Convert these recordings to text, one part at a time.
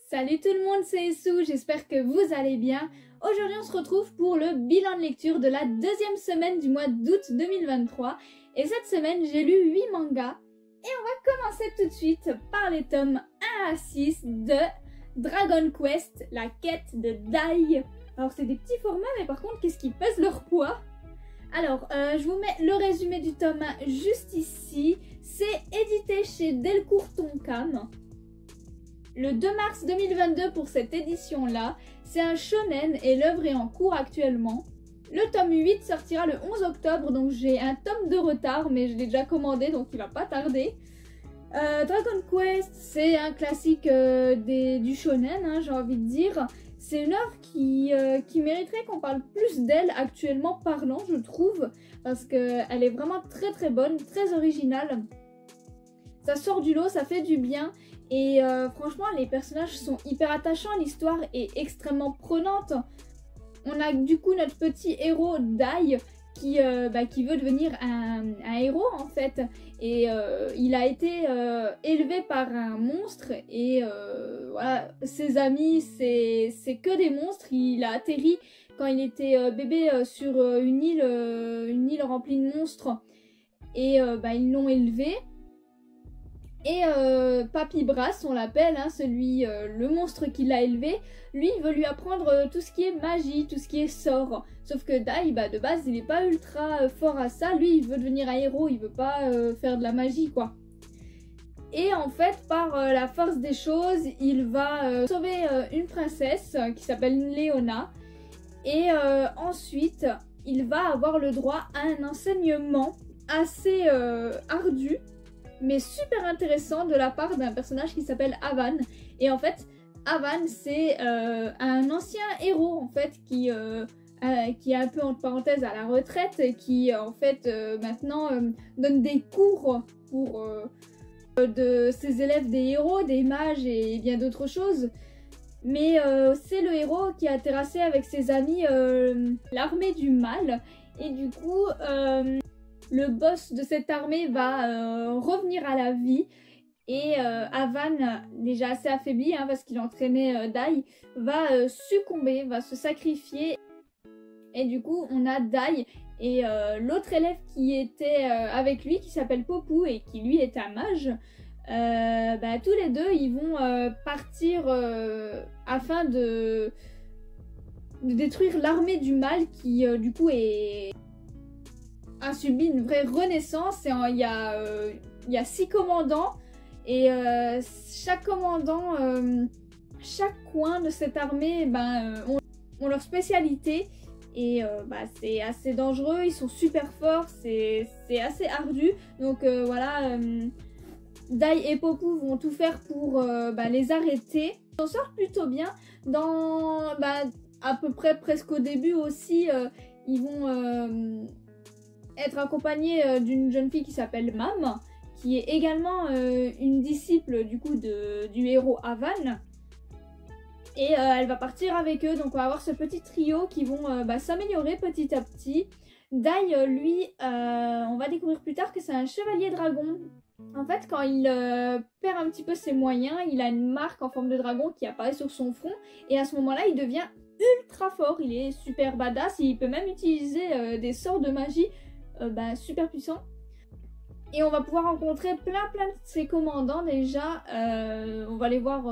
Salut tout le monde, c'est Essou, j'espère que vous allez bien. Aujourd'hui on se retrouve pour le bilan de lecture de la deuxième semaine du mois d'août 2023. Et cette semaine j'ai lu 8 mangas. Et on va commencer tout de suite par les tomes 1 à 6 de Dragon Quest, la quête de Dai. Alors c'est des petits formats mais par contre qu'est-ce qui pèse leur poids? Alors, je vous mets le résumé du tome 1 juste ici. C'est édité chez Delcourt Tonkam. Le 2 mars 2022 pour cette édition-là. C'est un shonen et l'œuvre est en cours actuellement. Le tome 8 sortira le 11 octobre, donc j'ai un tome de retard, mais je l'ai déjà commandé, donc il va pas tarder. Dragon Quest, c'est un classique du shonen, hein, j'ai envie de dire. C'est une œuvre qui mériterait qu'on parle plus d'elle actuellement parlant, je trouve, parce qu'elle est vraiment très très bonne, très originale. Ça sort du lot, ça fait du bien, et franchement les personnages sont hyper attachants, l'histoire est extrêmement prenante. On a du coup notre petit héros Dai qui veut devenir un héros en fait, et il a été élevé par un monstre et voilà, ses amis c'est que des monstres. Il a atterri quand il était bébé sur une île remplie de monstres et ils l'ont élevé. Et Papy Brass, on l'appelle, hein, le monstre qui l'a élevé, lui il veut lui apprendre tout ce qui est magie, tout ce qui est sort. Sauf que Dai, de base, il n'est pas ultra fort à ça. Lui, il veut devenir un héros, il veut pas faire de la magie, quoi. Et en fait, par la force des choses, il va sauver une princesse qui s'appelle Léona. Et ensuite, il va avoir le droit à un enseignement assez ardu, mais super intéressant de la part d'un personnage qui s'appelle Avan. Et en fait, Avan, c'est un ancien héros, en fait, qui est un peu entre parenthèses à la retraite, et qui en fait maintenant donne des cours pour de ses élèves des héros, des mages et bien d'autres choses. Mais c'est le héros qui a terrassé avec ses amis l'armée du mal, et du coup le boss de cette armée va revenir à la vie. Et Avan, déjà assez affaibli hein, parce qu'il entraînait Dai, va succomber, va se sacrifier. Et du coup, on a Dai et l'autre élève qui était avec lui, qui s'appelle Popou et qui lui est un mage. Tous les deux, ils vont partir afin de détruire l'armée du mal qui, du coup, a subi une vraie renaissance. Et il y a 6 commandants. Et chaque commandant, chaque coin de cette armée ont leur spécialité. Et c'est assez dangereux, ils sont super forts, c'est assez ardu. Donc voilà, Dai et Popou vont tout faire pour les arrêter. Ils s'en sortent plutôt bien. À peu près presque au début aussi, ils vont être accompagnés d'une jeune fille qui s'appelle Mam, qui est également une disciple du coup du héros Avan. Et elle va partir avec eux, donc on va avoir ce petit trio qui vont s'améliorer petit à petit. Dai, lui, on va découvrir plus tard que c'est un chevalier dragon. En fait, quand il perd un petit peu ses moyens, il a une marque en forme de dragon qui apparaît sur son front. Et à ce moment-là, il devient ultra fort, il est super badass, il peut même utiliser des sorts de magie super puissants. Et on va pouvoir rencontrer plein de ses commandants déjà. On va les voir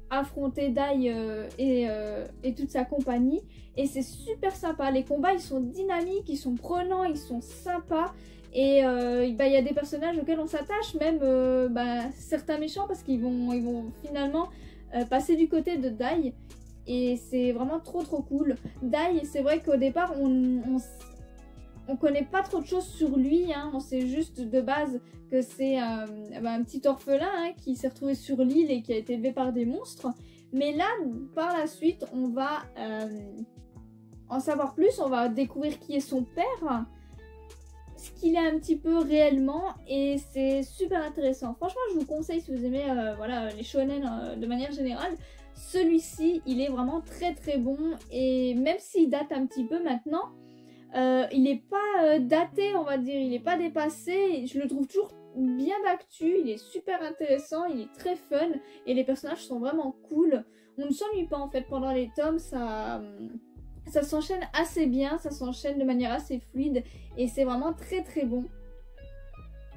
affronter Dai et toute sa compagnie. Et c'est super sympa. Les combats, ils sont dynamiques, ils sont prenants, ils sont sympas. Et il y a des personnages auxquels on s'attache, même certains méchants, parce qu'ils vont finalement passer du côté de Dai. Et c'est vraiment trop cool. Dai, c'est vrai qu'au départ, on connaît pas trop de choses sur lui, hein. On sait juste de base que c'est un petit orphelin hein, qui s'est retrouvé sur l'île et qui a été élevé par des monstres. Mais là, par la suite, on va en savoir plus, on va découvrir qui est son père, ce qu'il est un petit peu réellement, et c'est super intéressant. Franchement, je vous conseille si vous aimez les shonen de manière générale. Celui-ci, il est vraiment très bon, et même s'il date un petit peu maintenant, il n'est pas daté, on va dire, il n'est pas dépassé. Je le trouve toujours bien d'actu, il est super intéressant, il est très fun et les personnages sont vraiment cool. On ne s'ennuie pas en fait pendant les tomes, ça s'enchaîne assez bien, ça s'enchaîne de manière assez fluide et c'est vraiment très très bon.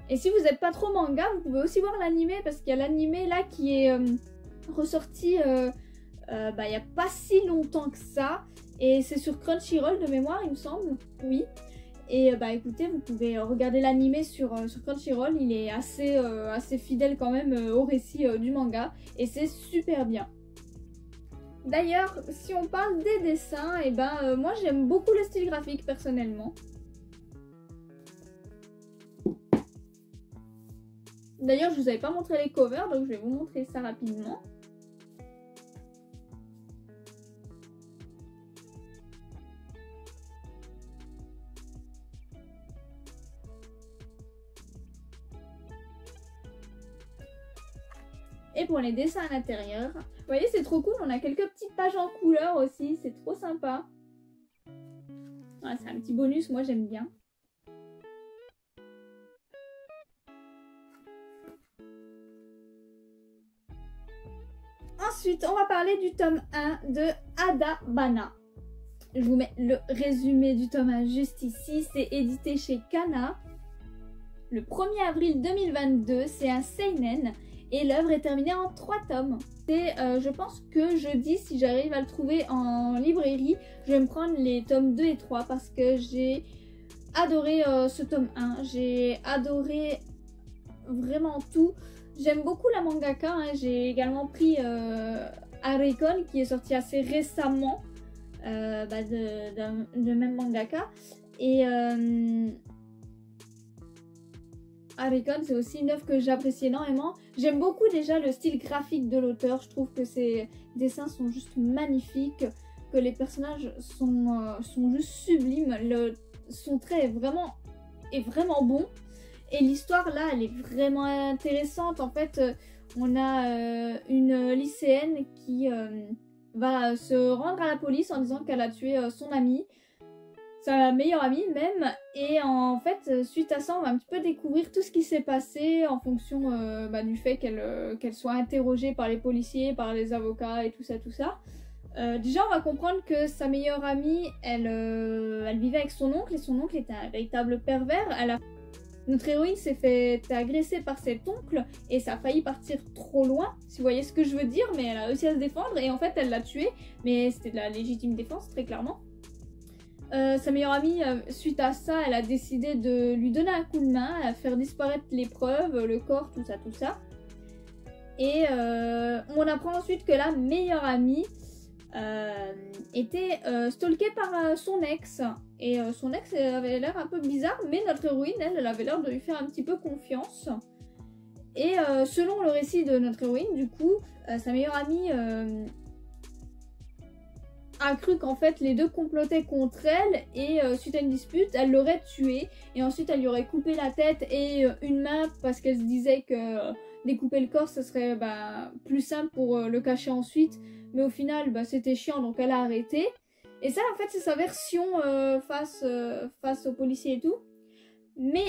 Et si vous n'êtes pas trop manga, vous pouvez aussi voir l'animé parce qu'il y a l'animé là qui est ressorti il n'y a pas si longtemps que ça. Et c'est sur Crunchyroll de mémoire, il me semble. Oui. Et écoutez, vous pouvez regarder l'animé sur Crunchyroll. Il est assez fidèle quand même au récit du manga. Et c'est super bien. D'ailleurs, si on parle des dessins, moi j'aime beaucoup le style graphique personnellement. D'ailleurs, je vous avais pas montré les covers, donc je vais vous montrer ça rapidement. Et pour les dessins à l'intérieur, vous voyez, c'est trop cool. On a quelques petites pages en couleur aussi, c'est trop sympa. Voilà, c'est un petit bonus, moi j'aime bien. Ensuite, on va parler du tome 1 de Adabana. Je vous mets le résumé du tome 1 juste ici. C'est édité chez Kana. Le 1er avril 2022, c'est un seinen et l'œuvre est terminée en 3 tomes. Et je pense que jeudi, si j'arrive à le trouver en librairie, je vais me prendre les tomes 2 et 3 parce que j'ai adoré ce tome 1. J'ai adoré vraiment tout. J'aime beaucoup la mangaka, hein. J'ai également pris Arecon qui est sorti assez récemment de même mangaka. Et Arecon, c'est aussi une œuvre que j'apprécie énormément. J'aime beaucoup déjà le style graphique de l'auteur. Je trouve que ses dessins sont juste magnifiques, que les personnages sont juste sublimes. Son trait est vraiment bon. Et l'histoire là, elle est vraiment intéressante. En fait, on a une lycéenne qui va se rendre à la police en disant qu'elle a tué son amie, sa meilleure amie même. Et en fait, suite à ça, on va un petit peu découvrir tout ce qui s'est passé en fonction du fait qu'elle soit interrogée par les policiers, par les avocats et tout ça, tout ça. Déjà, on va comprendre que sa meilleure amie, elle vivait avec son oncle et son oncle était un véritable pervers. Notre héroïne s'est fait agresser par cet oncle et ça a failli partir trop loin, si vous voyez ce que je veux dire, mais elle a réussi à se défendre et en fait elle l'a tué, mais c'était de la légitime défense très clairement. Sa meilleure amie, suite à ça, elle a décidé de lui donner un coup de main, à faire disparaître les preuves, le corps, tout ça, tout ça. Et on apprend ensuite que la meilleure amie était stalkée par son ex. Et son ex avait l'air un peu bizarre, mais notre héroïne, elle avait l'air de lui faire un petit peu confiance. Et selon le récit de notre héroïne, du coup, sa meilleure amie a cru qu'en fait les deux complotaient contre elle et suite à une dispute, elle l'aurait tué et ensuite elle lui aurait coupé la tête et une main parce qu'elle se disait que découper le corps ce serait plus simple pour le cacher ensuite, mais au final c'était chiant donc elle a arrêté. Et ça en fait c'est sa version face aux policiers et tout, mais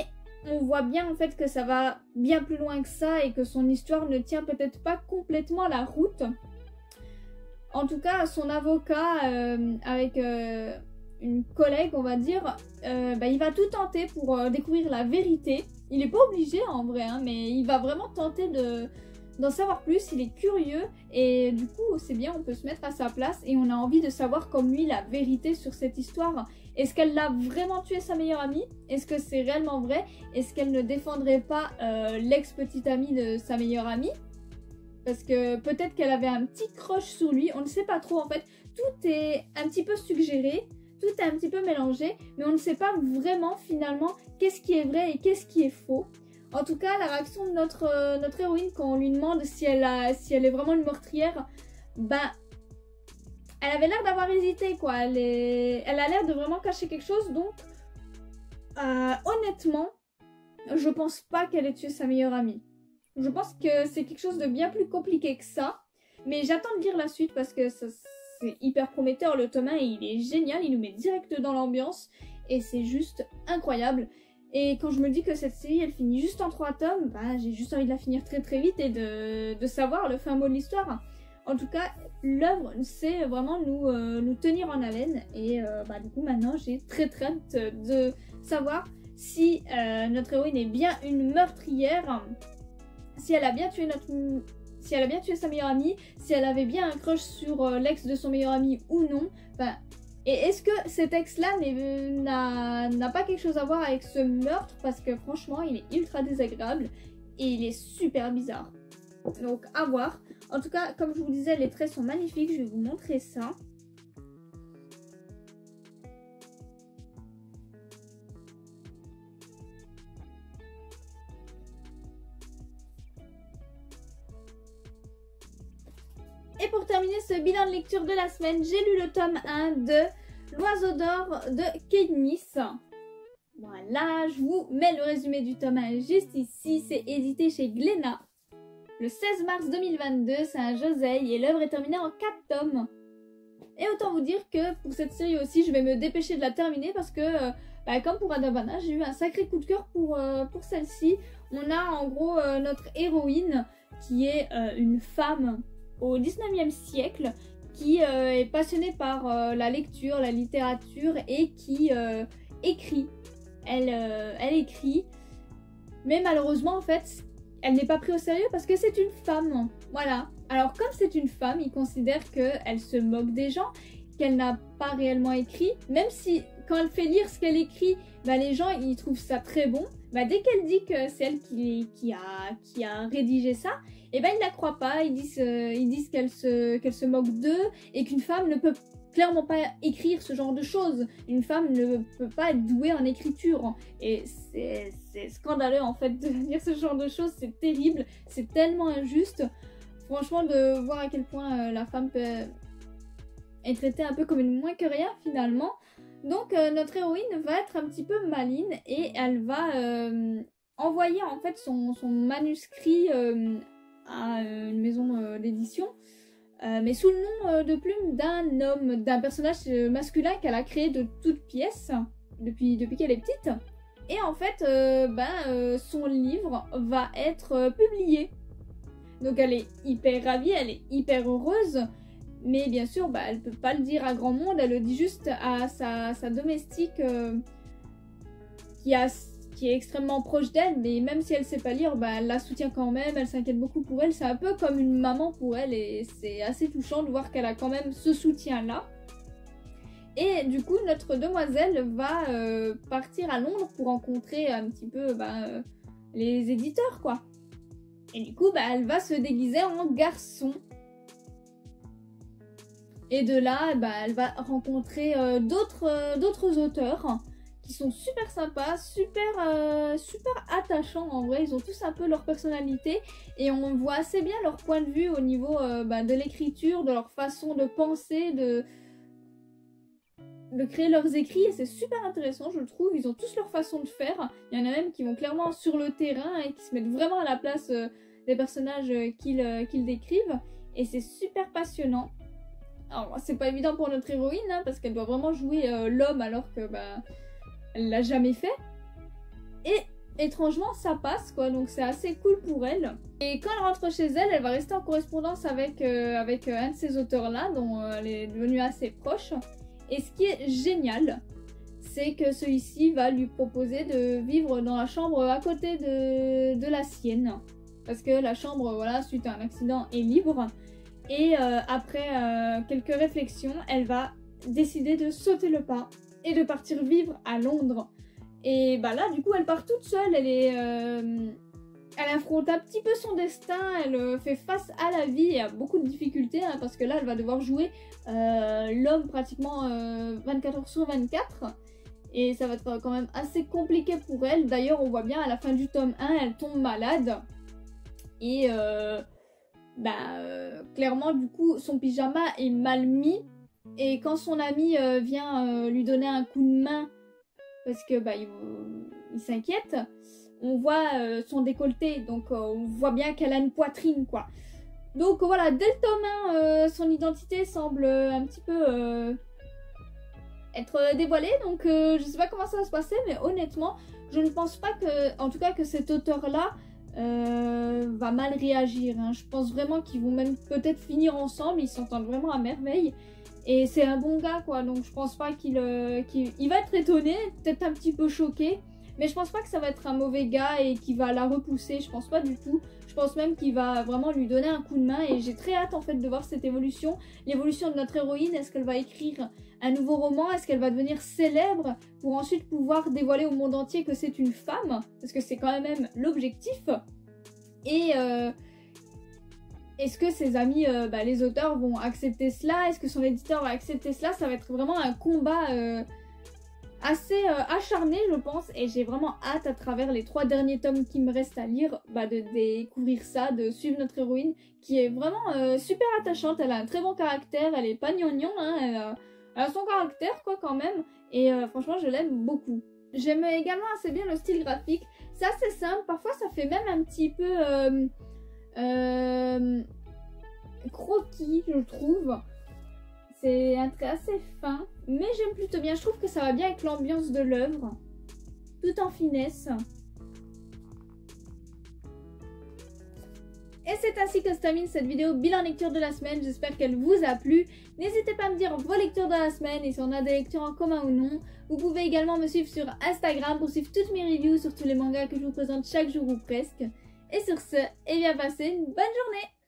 on voit bien en fait que ça va bien plus loin que ça et que son histoire ne tient peut-être pas complètement la route. En tout cas, son avocat, avec une collègue, on va dire, il va tout tenter pour découvrir la vérité. Il n'est pas obligé en vrai, hein, mais il va vraiment tenter d'en savoir plus. Il est curieux et du coup, c'est bien, on peut se mettre à sa place et on a envie de savoir comme lui la vérité sur cette histoire. Est-ce qu'elle l'a vraiment tué sa meilleure amie? Est-ce que c'est réellement vrai? Est-ce qu'elle ne défendrait pas l'ex-petite amie de sa meilleure amie? Parce que peut-être qu'elle avait un petit crush sur lui, on ne sait pas trop en fait. Tout est un petit peu suggéré, tout est un petit peu mélangé, mais on ne sait pas vraiment finalement qu'est-ce qui est vrai et qu'est-ce qui est faux. En tout cas, la réaction de notre héroïne quand on lui demande si elle est vraiment une meurtrière, elle avait l'air d'avoir hésité quoi. Elle a l'air de vraiment cacher quelque chose, donc honnêtement, je pense pas qu'elle ait tué sa meilleure amie. Je pense que c'est quelque chose de bien plus compliqué que ça. Mais j'attends de lire la suite parce que c'est hyper prometteur. Le tome 1, il est génial. Il nous met direct dans l'ambiance. Et c'est juste incroyable. Et quand je me dis que cette série elle finit juste en 3 tomes, bah j'ai juste envie de la finir très très vite et de savoir le fin mot de l'histoire. En tout cas, l'œuvre sait vraiment nous tenir en haleine et bah du coup maintenant j'ai très très hâte de savoir si notre héroïne est bien une meurtrière, si elle a bien tué sa meilleure amie, si elle avait bien un crush sur l'ex de son meilleur ami ou non. Enfin, et est-ce que cet ex-là n'a pas quelque chose à voir avec ce meurtre? Parce que franchement, il est ultra désagréable et il est super bizarre. Donc à voir. En tout cas, comme je vous disais, les traits sont magnifiques. Je vais vous montrer ça. Et pour terminer ce bilan de lecture de la semaine, j'ai lu le tome 1 de L'Oiseau d'Or de Katniss. Voilà, je vous mets le résumé du tome 1 juste ici. C'est édité chez Glénat. Le 16 mars 2022, c'est un Josei et l'œuvre est terminée en 4 tomes. Et autant vous dire que pour cette série aussi, je vais me dépêcher de la terminer parce que, comme pour Adavana, j'ai eu un sacré coup de cœur pour celle-ci. On a en gros notre héroïne qui est une femme au 19e siècle qui est passionnée par la lecture, la littérature et qui écrit. Elle écrit, mais malheureusement en fait, elle n'est pas prise au sérieux parce que c'est une femme. Voilà. Alors comme c'est une femme, il considère qu'elle se moque des gens, qu'elle n'a pas réellement écrit, même si quand elle fait lire ce qu'elle écrit, les gens ils trouvent ça très bon. Dès qu'elle dit que c'est elle qui a rédigé ça, ils la croient pas, ils disent qu'elle se moque d'eux et qu'une femme ne peut clairement pas écrire ce genre de choses. Une femme ne peut pas être douée en écriture. Et c'est scandaleux en fait de dire ce genre de choses, c'est terrible, c'est tellement injuste. Franchement, de voir à quel point la femme peut être traitée un peu comme une moins que rien finalement. Donc notre héroïne va être un petit peu maligne et elle va envoyer en fait son manuscrit à une maison d'édition, mais sous le nom de plume d'un personnage masculin qu'elle a créé de toutes pièces depuis qu'elle est petite. Et en fait, son livre va être publié. Donc elle est hyper ravie, elle est hyper heureuse. Mais bien sûr, elle peut pas le dire à grand monde, elle le dit juste à sa domestique qui est extrêmement proche d'elle, mais même si elle sait pas lire, elle la soutient quand même, elle s'inquiète beaucoup pour elle, c'est un peu comme une maman pour elle et c'est assez touchant de voir qu'elle a quand même ce soutien-là. Et du coup, notre demoiselle va partir à Londres pour rencontrer un petit peu les éditeurs, quoi. Et du coup, elle va se déguiser en garçon. Et de là, elle va rencontrer d'autres auteurs qui sont super sympas, super attachants en vrai. Ils ont tous un peu leur personnalité et on voit assez bien leur point de vue au niveau de l'écriture, de leur façon de penser, de créer leurs écrits. Et c'est super intéressant, je le trouve. Ils ont tous leur façon de faire. Il y en a même qui vont clairement sur le terrain et qui se mettent vraiment à la place des personnages qu'ils décrivent. Et c'est super passionnant. Alors, c'est pas évident pour notre héroïne, parce qu'elle doit vraiment jouer l'homme alors que elle l'a jamais fait. Et étrangement, ça passe, quoi, donc c'est assez cool pour elle. Et quand elle rentre chez elle, elle va rester en correspondance avec un de ces auteurs-là, dont elle est devenue assez proche. Et ce qui est génial, c'est que celui-ci va lui proposer de vivre dans la chambre à côté de la sienne. Parce que la chambre, voilà, suite à un accident, est libre. Et après quelques réflexions, elle va décider de sauter le pas et de partir vivre à Londres. Et là, du coup, elle part toute seule. Elle affronte un petit peu son destin. Elle fait face à la vie et à beaucoup de difficultés. Parce que là, elle va devoir jouer l'homme pratiquement 24 heures sur 24. Et ça va être quand même assez compliqué pour elle. D'ailleurs, on voit bien à la fin du tome 1, elle tombe malade. Et... clairement du coup son pyjama est mal mis et quand son ami vient lui donner un coup de main parce que il s'inquiète, on voit son décolleté, donc on voit bien qu'elle a une poitrine, quoi. Donc voilà, dès le tome 1, son identité semble un petit peu être dévoilé, donc je sais pas comment ça va se passer, mais honnêtement, je ne pense pas que, en tout cas, que cet auteur-là va mal réagir. Hein. Je pense vraiment qu'ils vont même peut-être finir ensemble, ils s'entendent vraiment à merveille. Et c'est un bon gars, quoi, donc je pense pas qu'il il va être étonné, peut-être un petit peu choqué, mais je pense pas que ça va être un mauvais gars et qu'il va la repousser, je pense pas du tout. Je pense même qu'il va vraiment lui donner un coup de main et j'ai très hâte en fait de voir cette évolution. L'évolution de notre héroïne, est-ce qu'elle va écrire un nouveau roman? Est-ce qu'elle va devenir célèbre pour ensuite pouvoir dévoiler au monde entier que c'est une femme? Parce que c'est quand même l'objectif. Et est-ce que ses amis, les auteurs, vont accepter cela? Est-ce que son éditeur va accepter cela? Ça va être vraiment un combat assez acharné, je pense. Et j'ai vraiment hâte, à travers les 3 derniers tomes qui me restent à lire, de découvrir ça, de suivre notre héroïne, qui est vraiment super attachante. Elle a un très bon caractère, elle est pas gnangnan, hein, elle a son caractère, quoi, quand même. Et franchement, je l'aime beaucoup. J'aime également assez bien le style graphique. C'est assez simple, parfois ça fait même un petit peu... croquis, je trouve. C'est un trait assez fin, mais j'aime plutôt bien. Je trouve que ça va bien avec l'ambiance de l'œuvre, tout en finesse. Et c'est ainsi que se termine cette vidéo bilan lecture de la semaine. J'espère qu'elle vous a plu. N'hésitez pas à me dire vos lectures de la semaine et si on a des lectures en commun ou non. Vous pouvez également me suivre sur Instagram pour suivre toutes mes reviews sur tous les mangas que je vous présente chaque jour ou presque. Et sur ce, passez une bonne journée!